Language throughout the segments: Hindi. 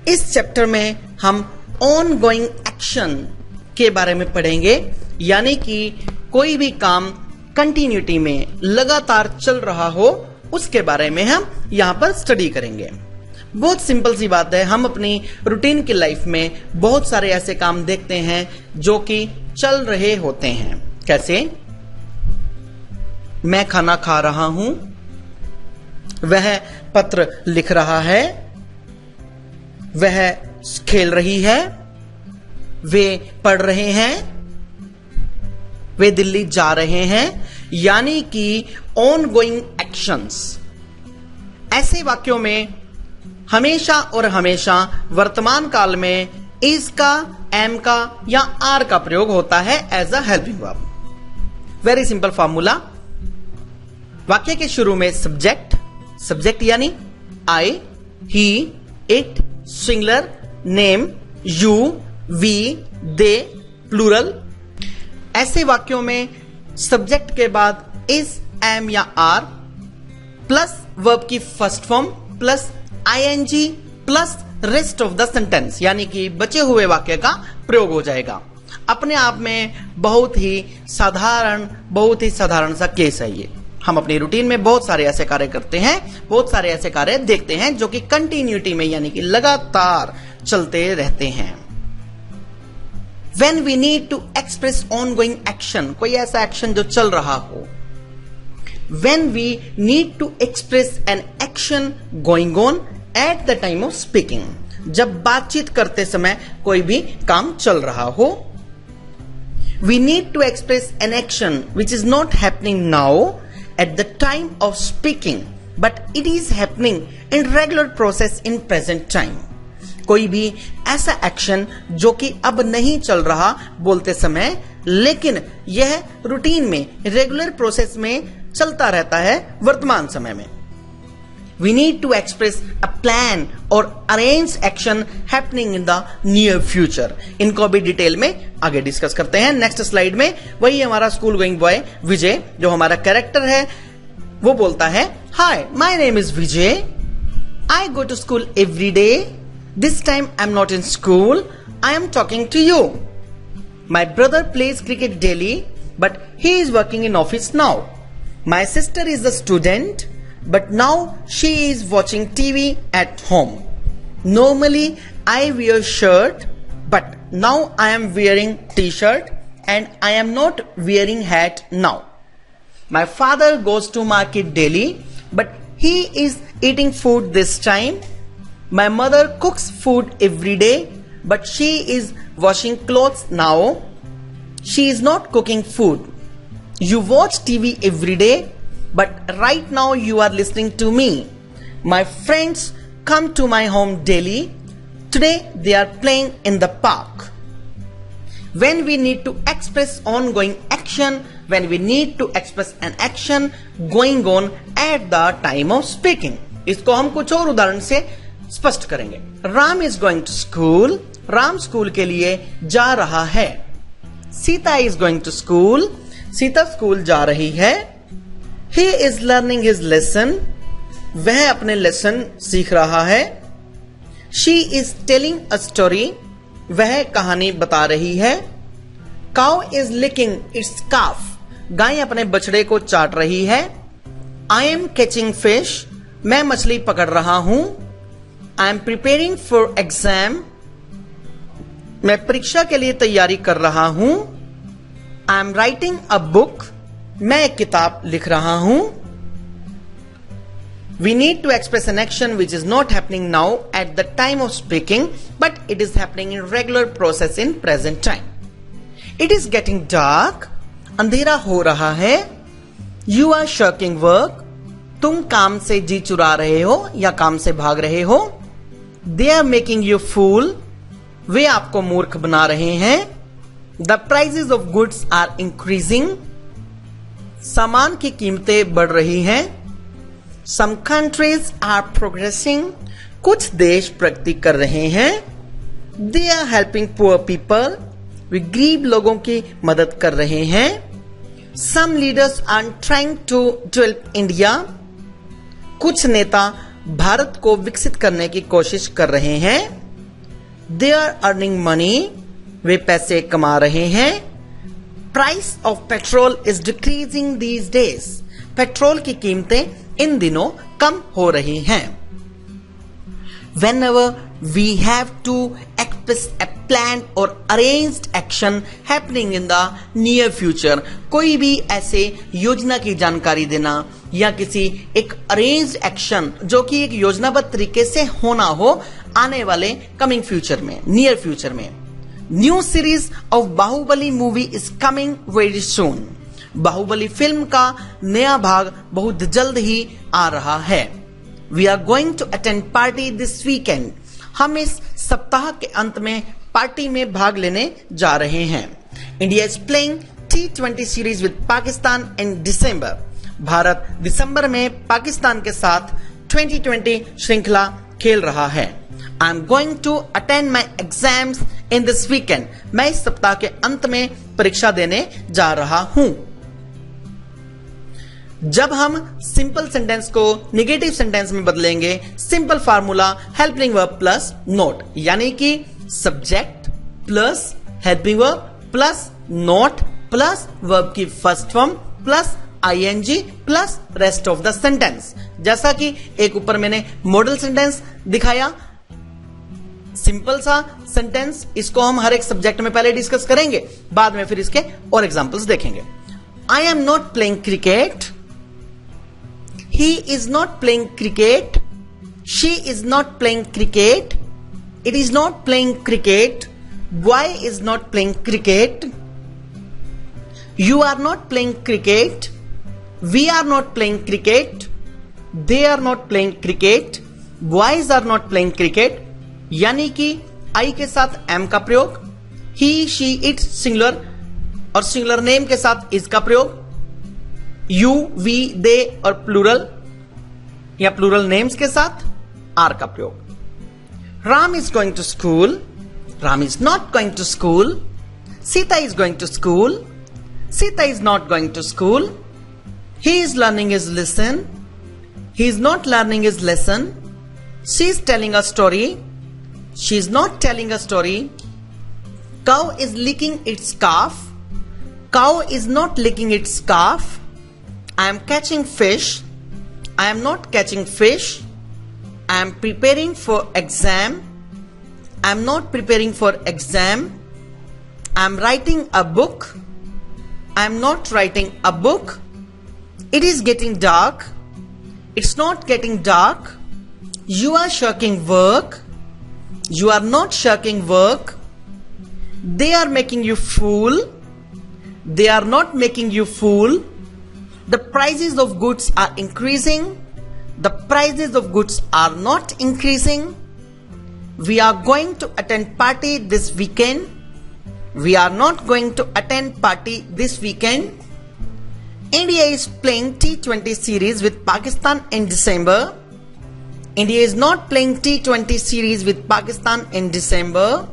इस चैप्टर में हम ऑन गोइंग एक्शन के बारे में पढ़ेंगे, यानी कि कोई भी काम कंटिन्यूटी में लगातार चल रहा हो उसके बारे में हम यहाँ पर स्टडी करेंगे। बहुत सिंपल सी बात है, हम अपनी रूटीन की लाइफ में बहुत सारे ऐसे काम देखते हैं जो कि चल रहे होते हैं। कैसे? मैं खाना खा रहा हूं, वह पत्र लिख रहा है, वह खेल रही है, वे पढ़ रहे हैं, वे दिल्ली जा रहे हैं, यानी कि ऑन गोइंग एक्शंस। ऐसे वाक्यों में हमेशा और हमेशा वर्तमान काल में इज का, एम का या आर का प्रयोग होता है as a helping verb. Very simple formula. वाक्य के शुरू में सब्जेक्ट यानी I, he, it, singular, name, you, we, they, plural. ऐसे वाक्यों में सब्जेक्ट के बाद इज, एम या आर प्लस वर्ब की first form plus ING plus rest of the sentence, यानी कि बचे हुए वाक्य का प्रयोग हो जाएगा। अपने आप में बहुत ही साधारण सा केस है ये। हम अपनी रूटीन में बहुत सारे ऐसे कार्य करते हैं, बहुत सारे ऐसे कार्य देखते हैं जो कि कंटिन्यूटी में यानी कि लगातार चलते रहते हैं। When we need to express ongoing action, कोई ऐसा एक्शन जो चल रहा हो। When we need to express an action going on at the time of speaking, जब बातचीत करते समय कोई भी काम चल रहा हो। We need to express an action which is not happening now at the time of speaking, but it is happening in regular process in present time. कोई भी ऐसा एक्शन जो कि अब नहीं चल रहा बोलते समय, लेकिन यह रूटीन में रेगुलर प्रोसेस में चलता रहता है वर्तमान समय में। We need to express a plan or arrange action happening in the near future. इनको भी डिटेल में आगे डिस्कस करते हैं। नेक्स्ट स्लाइड में वही हमारा स्कूल गोइंग बॉय विजय, जो हमारा कैरेक्टर है, वो बोलता है, hi my name is Vijay, I go to school every day, this time I am not in school, I am talking to you, my brother plays cricket daily but he is working in office now, my sister is a student but now she is watching TV at home. Normally I wear shirt, but now I am wearing t-shirt and I am not wearing hat now. My father goes to market daily, but he is eating food this time. My mother cooks food every day, but she is washing clothes now. She is not cooking food. You watch TV every day, but right now you are listening to me. My friends come to my home daily. Today they are playing in the park. When we need to express ongoing action, when we need to express an action going on at the time of speaking. इसको हम कुछ और उदाहरण से स्पष्ट करेंगे। Ram is going to school. Ram school के लिए जा रहा है। Sita is going to school. Sita school जा रही है। He is learning his lesson. वह अपने लेसन सीख रहा है। She is telling a story. वह कहानी बता रही है। Cow is licking its calf. गाय अपने बछड़े को चाट रही है। I am catching fish. मैं मछली पकड़ रहा हूं। I am preparing for exam. मैं परीक्षा के लिए तैयारी कर रहा हूं। I am writing a book. मैं एक किताब लिख रहा हूं। We need to express an action which is not happening now at the time of speaking, but it is happening in regular process in present time. It is getting dark. अंधेरा हो रहा है। You are shirking work. तुम काम से जी चुरा रहे हो या काम से भाग रहे हो। They are making you fool. वे आपको मूर्ख बना रहे हैं। The prices of goods are increasing. सामान की कीमतें बढ़ रही हैं। Some countries are progressing. कुछ देश प्रगति कर रहे हैं। They are helping poor people. वे गरीब लोगों की मदद कर रहे हैं। Some leaders are trying to develop India. कुछ नेता भारत को विकसित करने की कोशिश कर रहे हैं। They are earning money. वे पैसे कमा रहे हैं. Price of petrol is decreasing these days. Petrol की कीमतें इन दिनों कम हो रही हैं. Whenever we have to express a planned or arranged action happening in the near future, कोई भी ऐसे योजना की जानकारी देना या किसी एक अरेंज्ड एक्शन जो कि एक योजनाबद्ध तरीके से होना हो आने वाले कमिंग फ्यूचर में, नियर फ्यूचर में. New series of Baahubali movie is coming very soon. Baahubali film का नया भाग बहुत जल्द ही आ रहा है. We are going to attend party this weekend. हम इस सप्ताह के अंत में पार्टी में भाग लेने जा रहे हैं. India is playing T20 series with Pakistan in December. Bharat दिसंबर में पाकिस्तान के साथ 2020 श्रृंखला खेल रहा है. I am going to attend my exams in this weekend. मैं इस सप्ताह के अंत में परीक्षा देने जा रहा हूं. जब हम सिंपल सेंटेंस को निगेटिव सेंटेंस में बदलेंगे, simple formula helping verb plus not, यानी कि subject plus helping verb plus not plus verb की first form plus ING plus rest of the sentence. जैसा कि एक ऊपर मैंने मॉडल सेंटेंस दिखाया, सिंपल सा सेंटेंस, इसको हम हर एक सब्जेक्ट में पहले डिस्कस करेंगे, बाद में फिर इसके और एग्जांपल्स देखेंगे. आई am not playing cricket. He is not playing cricket. She is not playing cricket. It is not playing cricket. Boy is not playing cricket. You are not playing cricket. We are not playing cricket. They are not playing cricket. Boys are not playing cricket. यानी कि I के साथ am का प्रयोग, he, she, it सिंगुलर और सिंगुलर नेम के साथ is का प्रयोग, यू, वी, दे और प्लूरल या प्लूरल नेम्स के साथ आर का प्रयोग. Ram is going to school. Ram is not going to school. Sita is going to school. Sita is not going to school. He is learning his lesson. He is not learning his lesson. She is telling a story. She is not telling a story. Cow is licking its scarf. Cow is not licking its scarf. I am catching fish. I am not catching fish. I am preparing for exam. I am not preparing for exam. I am writing a book. I am not writing a book. It is getting dark. It's not getting dark. You are shirking work. You are not shirking work. They are making you fool. They are not making you fool. The prices of goods are increasing. The prices of goods are not increasing. We are going to attend party this weekend. We are not going to attend party this weekend. India is playing T20 series with Pakistan in December. India is not playing T20 series with Pakistan in December.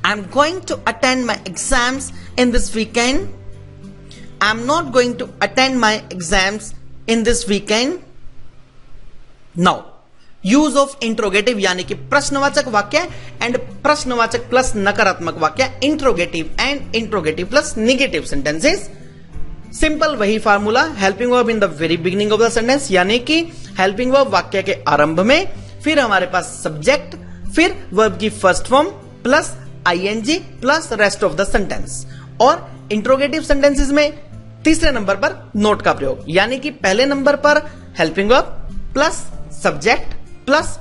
I am going to attend my exams in this weekend. I am not going to attend my exams in this weekend. Now, use of interrogative यानी कि प्रश्नवाचक वाक्य एंड प्रश्नवाचक प्लस नकारात्मक वाक्य, interrogative and interrogative plus negative sentences. Simple वही फार्मूला, helping verb in the very beginning of the sentence, यानी कि हेल्पिंग वर्ब वाक्य के आरंभ में, फिर हमारे पास सब्जेक्ट, फिर वर्ब की first form plus ING plus rest of the sentence. और इंट्रोगेटिव सेंटेंसेस में तीसरे नंबर पर नोट का प्रयोग, यानी कि पहले नंबर पर helping verb plus subject plus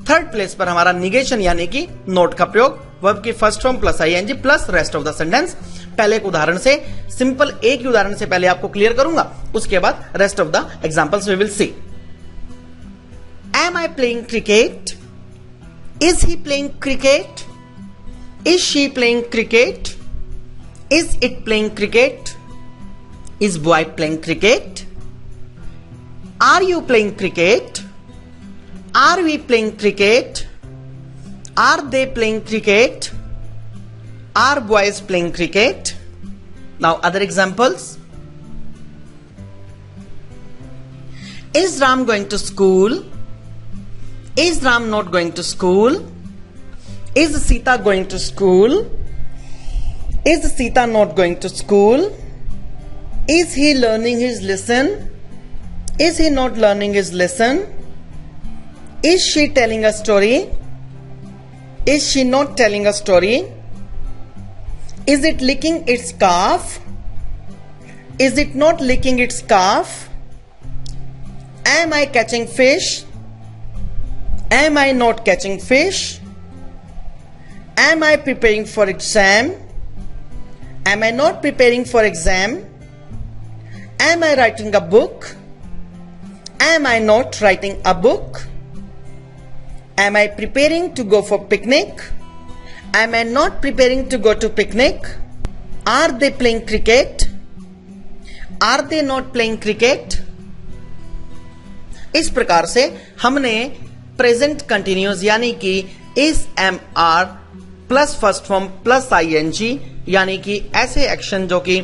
third place पर हमारा निगेशन यानी कि नोट का प्रयोग, वर्ब की first form plus ING plus rest of the sentence. पहले एक उदाहरण से, सिंपल एक ही उदाहरण से पहले आपको क्लियर करूंगा, उसके बाद rest of the examples we will see. Am I playing cricket? Is he playing cricket? Is she playing cricket? Is it playing cricket? Is boy playing cricket? Are you playing cricket? Are we playing cricket? Are they playing cricket? Are boys playing cricket? Now other examples. Is Ram going to school? Is Ram not going to school? Is Sita going to school? Is Sita not going to school? Is he learning his lesson? Is he not learning his lesson? Is she telling a story? Is she not telling a story? Is it licking its scarf? Is it not licking its scarf? Am I catching fish? Am I not catching fish? Am I preparing for exam? Am I not preparing for exam? Am I writing a book? Am I not writing a book? Am I preparing to go for picnic? Am I not preparing to go to picnic? Are they playing cricket? Are they not playing cricket? इस प्रकार से हमने प्रेजेंट कंटिन्यूअस यानी कि इस am are plus first form plus ING यानी कि ऐसे एक्शन जो कि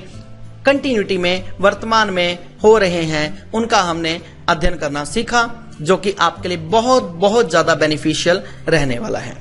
कंटिन्यूटी में वर्तमान में हो रहे हैं उनका हमने अध्ययन करना सीखा, जो कि आपके लिए बहुत बहुत ज्यादा बेनिफिशियल रहने वाला है।